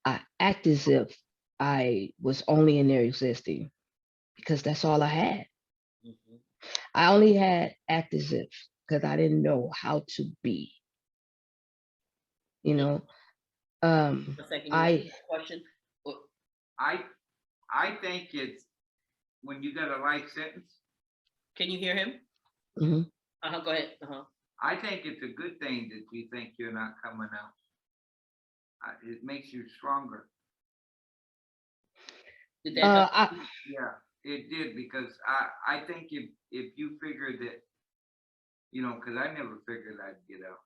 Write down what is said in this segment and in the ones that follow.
I act as if I was only in there existing because that's all I had. Mm-hmm. I only had act as if because I didn't know how to be, you know. A second, you want I a question? Well, I think it's when you got a life sentence. can you hear him? mhm. Go ahead. I think it's a good thing that you think you're not coming out. It makes you stronger. Did that help? Yeah, it did, because I think if you figure that, you know, because I never figured I'd get out,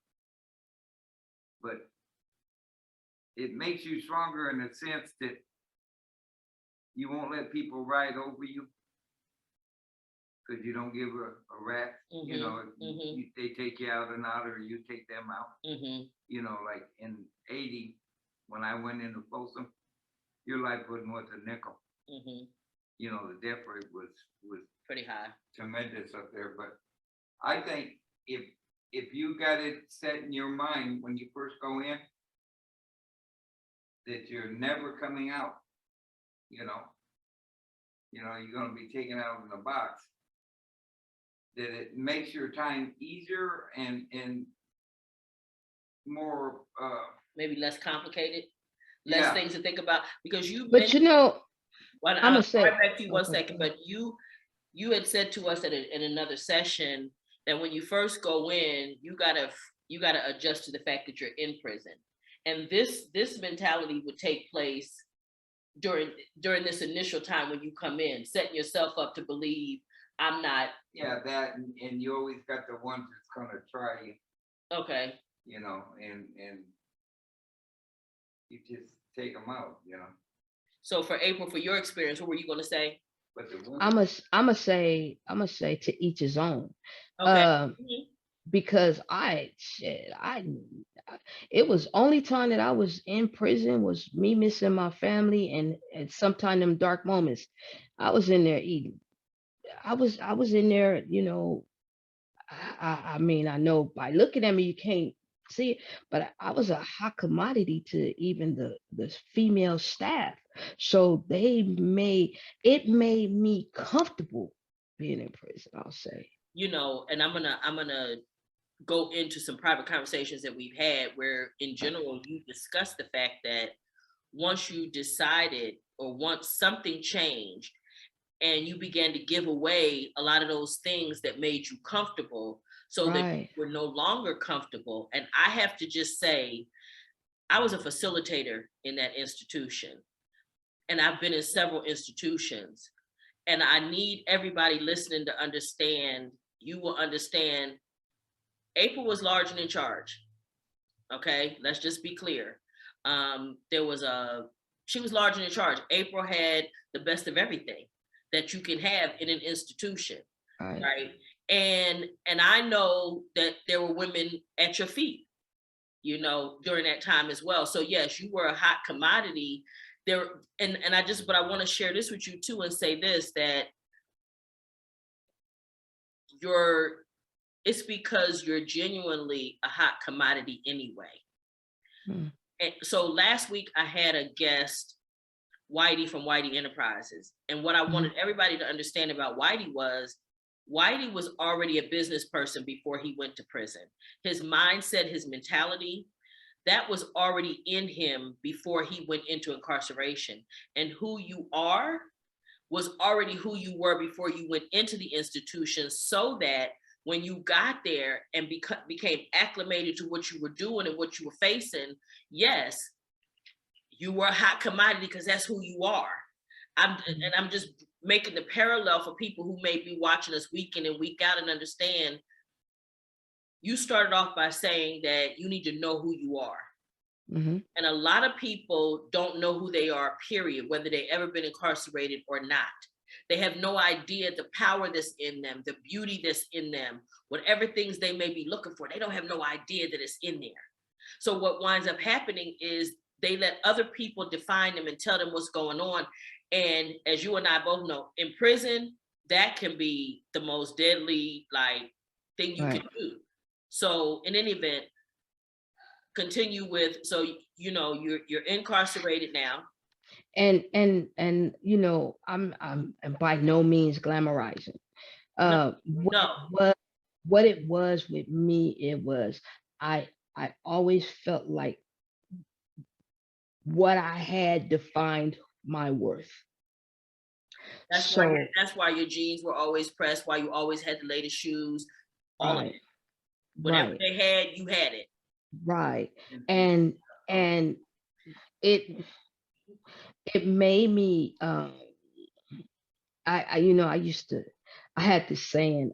but it makes you stronger in the sense that you won't let people ride over you because you don't give a rat. You know, they take you out or not, or you take them out. You know, like in '80, when I went into Folsom, your life wasn't worth a nickel. You know, the death rate was pretty high, tremendous up there. But I think if you got it set in your mind when you first go in that you're never coming out, you know, you're going to be taken out in a box, that it makes your time easier and more maybe less complicated, less things to think about, because you But you know, well, I'm gonna say right back to you one second, but you had said to us in another session that when you first go in, you gotta adjust to the fact that you're in prison, and this mentality would take place during this initial time when you come in, setting yourself up to believe I'm not. Yeah, that, and you always got the ones that's gonna try you. Okay. You know, and you just take them out, you know. So for April, for your experience, what were you going to say? But I'm gonna say to each his own. Okay. Because it was only time that I was in prison was me missing my family, and sometime them dark moments, I was in there eating. I was in there, you know. I mean, I know by looking at me you can't see it, but I was a hot commodity to even the female staff. So it made me comfortable being in prison, I'll say. You know, and I'm gonna go into some private conversations that we've had where in general you discuss the fact that once you decided or once something changed and you began to give away a lot of those things that made you comfortable so that you were no longer comfortable. And I have to just say, I was a facilitator in that institution, and I've been in several institutions, and I need everybody listening to understand, you will understand, April was large and in charge. Okay, let's just be clear. She was large and in charge. April had the best of everything that you can have in an institution, right? And I know that there were women at your feet, you know, during that time as well. So yes, you were a hot commodity there. And but I want to share this with you too and say this, that it's because you're genuinely a hot commodity anyway. And so last week I had a guest, Whitey from Whitey Enterprises. And what I wanted everybody to understand about Whitey was already a business person before he went to prison. His mindset, his mentality, that was already in him before he went into incarceration. And who you are was already who you were before you went into the institution, so that when you got there and became acclimated to what you were doing and what you were facing, yes, you were a hot commodity because that's who you are. I'm just making the parallel for people who may be watching us week in and week out and understand. You started off by saying that you need to know who you are. And a lot of people don't know who they are, period, whether they've ever been incarcerated or not. They have no idea the power that's in them, the beauty that's in them, whatever things they may be looking for. They don't have no idea that it's in there. So what winds up happening is they let other people define them and tell them what's going on. And as you and I both know, in prison, that can be the most deadly thing you can do. So in any event, continue with, so you know, you're incarcerated now. And you know, I'm by no means glamorizing. No, What no. what it was with me, it was I always felt like what I had defined my worth. That's why your jeans were always pressed, why you always had the latest shoes, all of it. Whatever they had, you had it. Right. And it made me I you know, I had this saying,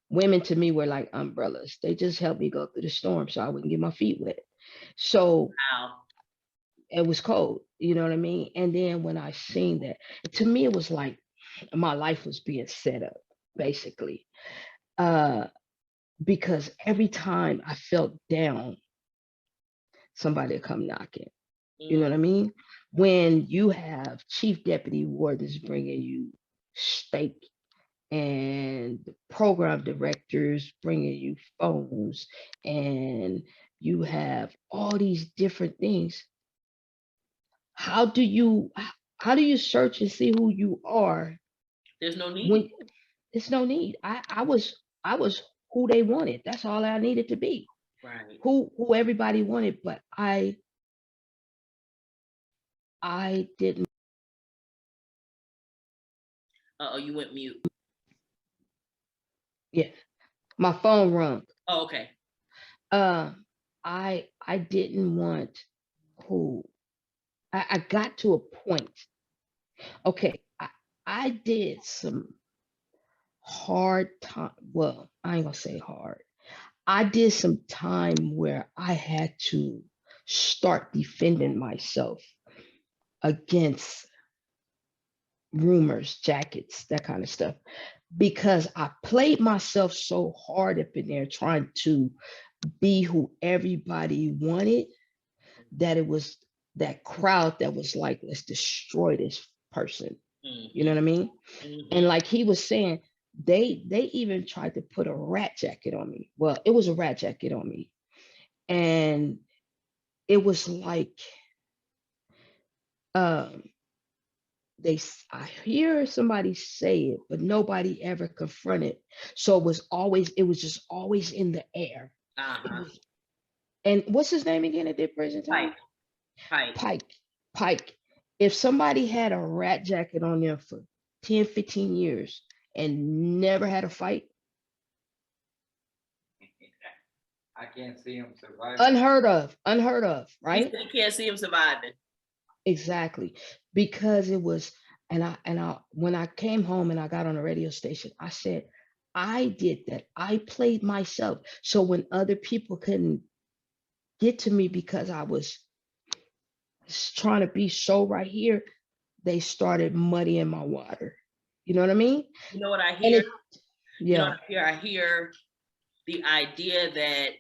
women to me were like umbrellas. They just helped me go through the storm so I wouldn't get my feet wet. So Wow. it was cold, you know what I mean? And then when I seen that, to me it was like my life was being set up, basically. Because every time I felt down, somebody would come knocking. You know what I mean? When you have chief deputy wardens bringing you steak and the program directors bringing you phones, and you have all these different things, how do you search and see who you are? There's no need. When there's no need. I was who they wanted. That's all I needed to be. Right. Who everybody wanted, but I didn't. Oh, you went mute. Yeah, my phone rung. Oh, okay. I didn't want who. I got to a point. Okay, I did some hard time. Well, I ain't gonna say hard. I did some time where I had to start defending myself against rumors, jackets, that kind of stuff, because I played myself so hard up in there trying to be who everybody wanted, that it was that crowd that was like, let's destroy this person. You know what I mean? And like he was saying, they even tried to put a rat jacket on me. Well, it was a rat jacket on me. And it was like, um, I hear somebody say it, but nobody ever confronted. So it was just always in the air. And what's his name again at that present time? Pike. If somebody had a rat jacket on there for 10, 15 years and never had a fight, I can't see him surviving. Unheard of, right? You can't see him surviving. Exactly. Because it was, and I when I came home and I got on a radio station, I said, I did that. I played myself. So when other people couldn't get to me because I was trying to be so right here, they started muddying my water. You know what I mean? You know what I hear? Yeah. I hear the idea that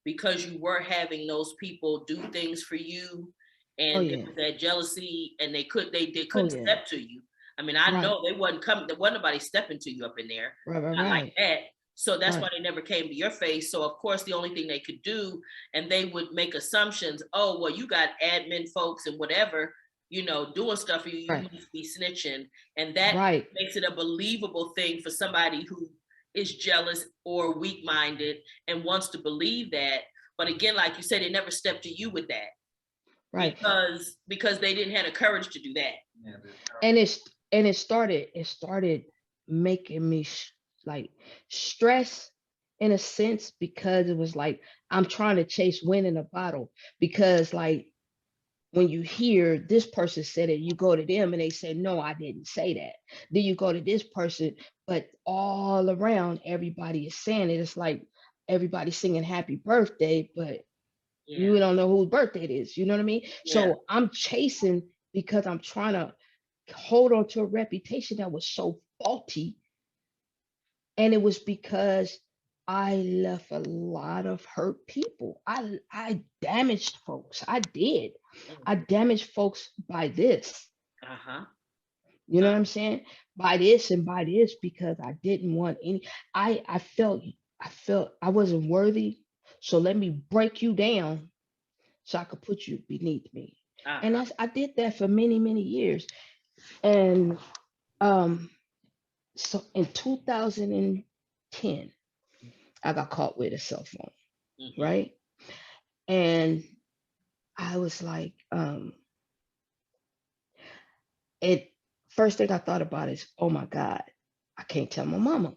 because you were having those people do things for you, and there was that jealousy, and they couldn't step to you. I mean, I know they wasn't coming. There wasn't nobody stepping to you up in there, not like that. So that's why they never came to your face. So of course, the only thing they could do, and they would make assumptions. Oh, well, you got admin folks and whatever, you know, doing stuff for you. You must be snitching, and that makes it a believable thing for somebody who is jealous or weak-minded and wants to believe that. But again, like you said, they never stepped to you with that, because they didn't have the courage to do that. And it started making me like stress in a sense, because it was like I'm trying to chase wind in a bottle. Because like when you hear this person said it, you go to them and they say, no, I didn't say that. Then you go to this person, but all around everybody is saying it. It's like everybody's singing happy birthday, but you don't know whose birthday it is. You know what I mean? So I'm chasing because I'm trying to hold on to a reputation that was so faulty. And it was because I left a lot of hurt people. I damaged folks. I did. I damaged folks by this. You know what I'm saying? By this and by this, because I didn't want any. I felt I wasn't worthy. So let me break you down so I could put you beneath me. And I did that for many, many years. And so in 2010, I got caught with a cell phone, right? And I was like, first thing I thought about is, oh my God, I can't tell my mama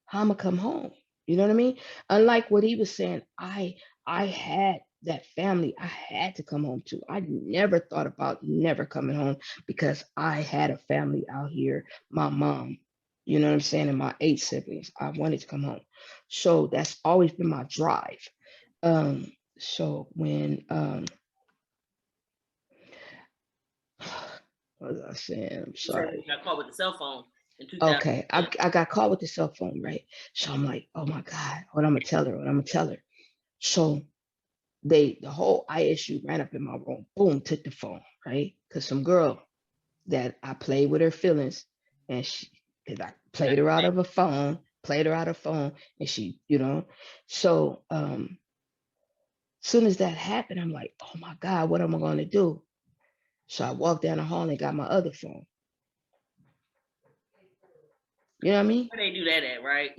how I'm gonna come home. You know what I mean? Unlike what he was saying, I had that family I had to come home to. I never thought about never coming home because I had a family out here, my mom, you know what I'm saying, and my 8 siblings. I wanted to come home. So that's always been my drive. So when what was I saying? I'm sorry. You got caught with the cell phone in 2000. Okay, I got caught with the cell phone, right? So I'm like, oh my God, what I'm gonna tell her, what I'm gonna tell her. So the whole ISU ran up in my room, boom, took the phone, right? Because some girl that I played with her feelings, and because I played her out of a phone, and she, so soon as that happened, I'm like, oh my God, what am I gonna do? So I walked down the hall and got my other phone. You know what I mean? Where they do that at, right?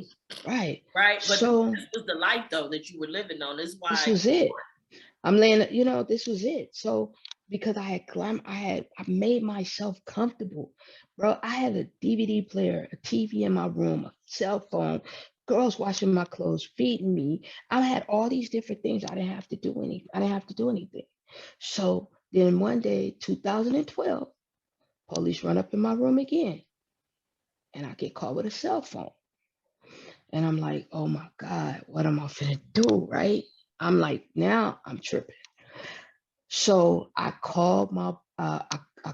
Right. Right. But so this was the life though that you were living on. This is why this was it. I'm laying, this was it. So because I made myself comfortable, bro. I had a DVD player, a TV in my room, a cell phone, girls washing my clothes, feeding me. I had all these different things. I didn't have to do anything. So then one day, 2012, police run up in my room again, and I get caught with a cell phone. And I'm like, oh my God, what am I finna do, right? I'm like, now I'm tripping. So I called I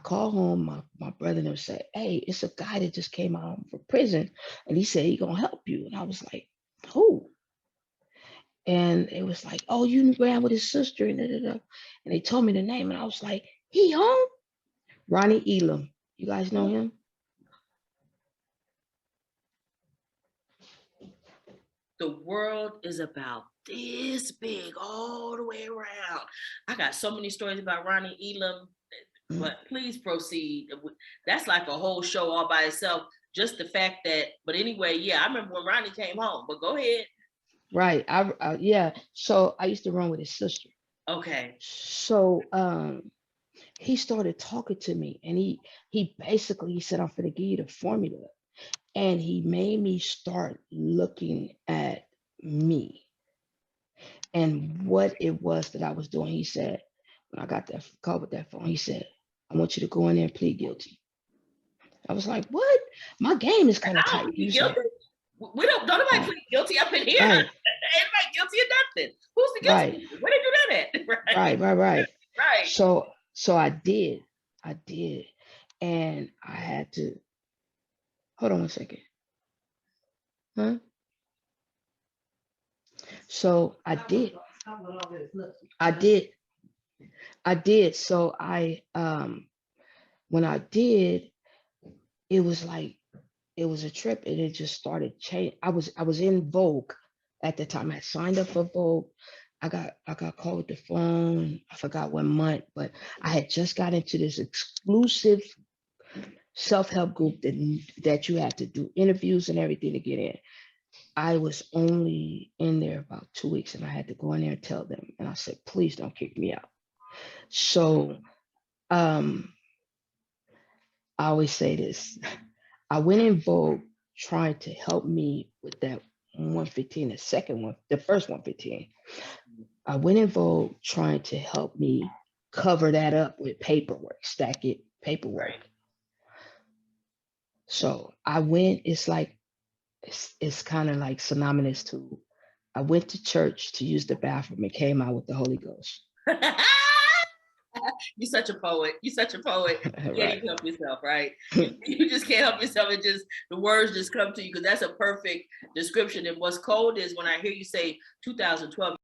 called home, my brother and said, hey, it's a guy that just came out from prison, and he said he gonna help you. And I was like, who? And it was like, oh, you ran with his sister, and and they told me the name, and I was like, he home? Ronnie Elam. You guys know him? the world is about this big all the way around. I got so many stories about Ronnie Elam, but please proceed. That's like a whole show all by itself. Just the fact that, but anyway, yeah, I remember when Ronnie came home, but go ahead. Right. Yeah. So I used to run with his sister. Okay. So he started talking to me, and he basically said, I'm going to give you the formula. And he made me start looking at me and what it was that I was doing. He said, when I got that call with that phone, he said, I want you to go in there and plead guilty. I was like, what? My game is kind of tight. He was like, we don't nobody plead guilty up in here. Right. Anybody guilty of nothing. Who's the guilty? Right. Where they do that at? Right. Right. So I did. And I had to, hold on one second. Huh? So I did. So when I did, it was like, it was a trip, and it just started changing. I was in Vogue at the time. I had signed up for Vogue. I got called with the phone. I forgot what month, but I had just got into this exclusive self-help group that you had to do interviews and everything to get in. I was only in there about 2 weeks, and I had to go in there and tell them. And I said, please don't kick me out. So I always say this. I went in Vogue trying to help me with that 115, the first 115. I went in Vogue trying to help me cover that up with paperwork, stack it, paperwork. Right. So I went, it's kind of like synonymous to, I went to church to use the bathroom and came out with the Holy Ghost. You're such a poet. You can't even help yourself, right? You just can't help yourself. The words just come to you, because that's a perfect description. And what's cold is when I hear you say 2012,